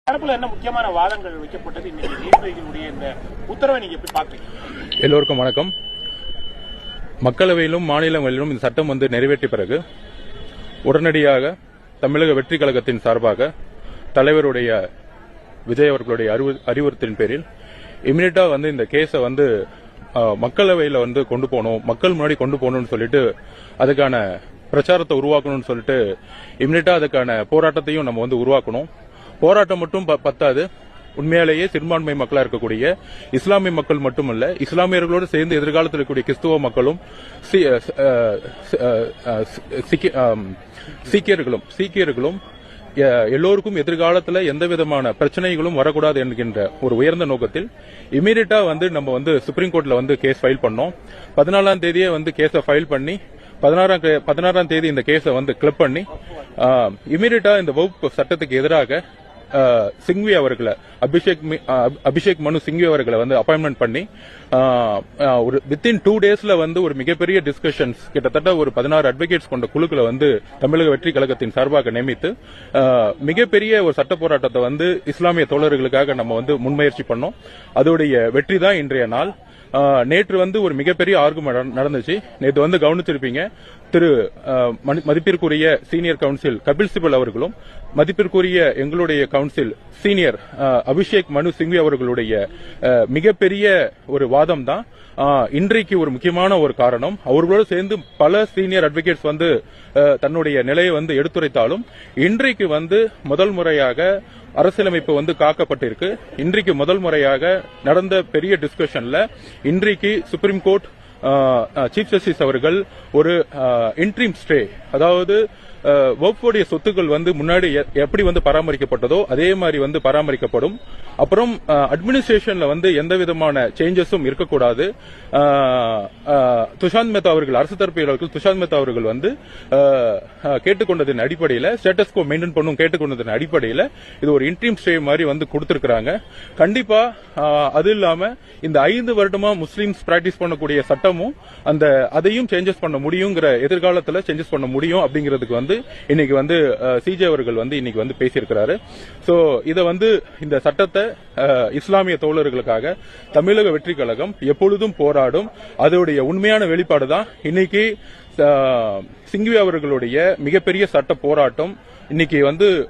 தரப்புல என்ன முக்கியமான வாதங்கள் வைக்கப்பட்டது இன்னைக்கு நீதிபதிகளுடைய இந்த உத்தரவை நீங்க எப்படி பாக்குறீங்க? எல்லோருக்கும் வணக்கம். மக்களவையிலும் மாநிலங்களிலும் இந்த சட்டம் நிறைவேற்றிய பிறகு உடனடியாக தமிழக வெற்றி கழகத்தின் சார்பாக தலைவருடைய விஜய் அவர்களுடைய அறிவுறுத்தின் பேரில் இமிடியட்டா இந்த கேஸை மக்களவையில் கொண்டு போகணும், மக்கள் முன்னாடி கொண்டு போகணும்னு சொல்லிட்டு அதுக்கான பிரச்சாரத்தை உருவாக்கணும்னு சொல்லிட்டு இமிடியட்டா அதுக்கான போராட்டத்தையும் நம்ம உருவாக்கணும். போராட்டம் மட்டும் பத்தாது, உண்மையாலேயே சிறுபான்மை மக்களா இருக்கக்கூடிய இஸ்லாமிய மக்கள் மட்டுமல்ல, இஸ்லாமியர்களோடு சேர்ந்து எதிர்காலத்தில் இருக்கக்கூடிய கிறிஸ்துவ மக்களும் சீக்கியர்களும் எல்லோருக்கும் எதிர்காலத்தில் எந்த விதமான பிரச்சனைகளும் வரக்கூடாது என்கின்ற ஒரு உயர்ந்த நோக்கத்தில் இமீடியட்டா நம்ம சுப்ரீம் கோர்ட்ல கேஸ் ஃபைல் பண்ணோம். 14ஆம் தேதியே கேஸை ஃபைல் பண்ணி 16ஆம் தேதி இந்த கேஸை கிளப் பண்ணி இமீடியட்டா இந்த வகுப்பு சட்டத்துக்கு எதிராக சிங்வி அவர்களை அபிஷேக் மனு சிங்வி அவர்களை அப்பாயின்மெண்ட் பண்ணி ஒரு வித்தின் 2 டேஸ்ல ஒரு மிகப்பெரிய டிஸ்கஷன்ஸ் கிட்டத்தட்ட ஒரு 16 அட்வொகேட்ஸ் கொண்ட குழுக்களை தமிழக வெற்றி கழகத்தின் சார்பாக நியமித்து மிகப்பெரிய ஒரு சட்ட போராட்டத்தை இஸ்லாமிய தோழர்களுக்காக நம்ம முன்முயற்சி பண்ணோம். அதோடைய வெற்றி தான் இன்றைய நாள். நேற்று ஒரு மிகப்பெரிய ஆர்குமெண்ட் நடந்துச்சு. நேற்று கவனிச்சிருப்பீங்க, திரு மதிப்பிற்குரிய சீனியர் கவுன்சில் கபில் சிபல் அவர்களும் மதிப்பிற்குரிய எங்களுடைய கவுன்சில் சீனியர் அபிஷேக் மனு சிங்வி அவர்களுடைய மிகப்பெரிய ஒரு வாதம் தான் இன்றைக்கு ஒரு முக்கியமான ஒரு காரணம். அவர்களோடு சேர்ந்து பல சீனியர் அட்வொகேட்ஸ் தன்னுடைய நிலையை எடுத்துரைத்தாலும் இன்றைக்கு முதல் முறையாக அரசியலமைப்பு காக்கப்பட்டிருக்கு. இன்றைக்கு முதல் முறையாக நடந்த பெரிய டிஸ்கஷன்ல இன்றைக்கு சுப்ரீம் கோர்ட் சீஃப் ஜஸ்டிஸ் அவர்கள் ஒரு இன்ட்ரீம் ஸ்டே, அதாவது வக்ஃபுடைய சொத்துக்கள் முன்னாடி எப்படி பராமரிக்கப்பட்டதோ அதே மாதிரி பராமரிக்கப்படும். அப்புறம் அட்மினிஸ்ட்ரேஷன்ல எந்த விதமான சேஞ்சஸும் இருக்கக்கூடாது. துஷாந்த் மேத்தா அவர்கள், அரசு தரப்பு துஷாந்த் மேத்தா அவர்கள் கேட்டுக்கொண்டதன் அடிப்படையில், ஸ்டேட்டஸ் கோ மெயின்டைன் பண்ணும் கேட்டுக்கொண்டதன் அடிப்படையில் இது ஒரு இன்ட்ரீம் ஸ்டே மாதிரி கொடுத்திருக்கிறாங்க. கண்டிப்பா அது இல்லாம இந்த 5 வருடமா முஸ்லிம்ஸ் பிராக்டிஸ் பண்ணக்கூடிய சட்டமும் அதையும் சேஞ்சஸ் பண்ண முடியுங்கிற, எதிர்காலத்தில் சேஞ்சஸ் பண்ண முடியும் அப்படிங்கிறதுக்கு இன்னைக்கு சிஜே அவர்கள் இன்னைக்கு பேசியிருக்கிறாரு. சோ இத இந்த சட்டத்தை இஸ்லாமிய தோழர்களுக்காக தமிழக வெற்றி கழகம் எப்பொழுதும் போராடும். அதோடைய உண்மையான வெளிப்பாடு தான் இன்னைக்கு சிங்வி அவர்களுடைய மிகப்பெரிய சட்ட போராட்டம். இன்னைக்கு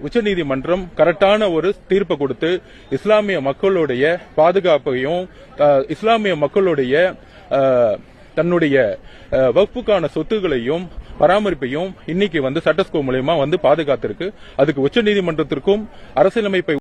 உச்சநீதிமன்றம் கரெக்டான ஒரு தீர்ப்பை கொடுத்து இஸ்லாமிய மக்களுடைய பாதுகாப்பையும் இஸ்லாமிய மக்களுடைய தன்னுடைய வக்ஃபுக்கான சொத்துக்களையும் பராமரிப்பையும் இன்னைக்கு ஸ்டேட்டஸ் கோ மூலமா பாதுகாத்திருக்கு. அதுக்கு உச்சநீதிமன்றத்திற்கும் அரசியலமைப்பை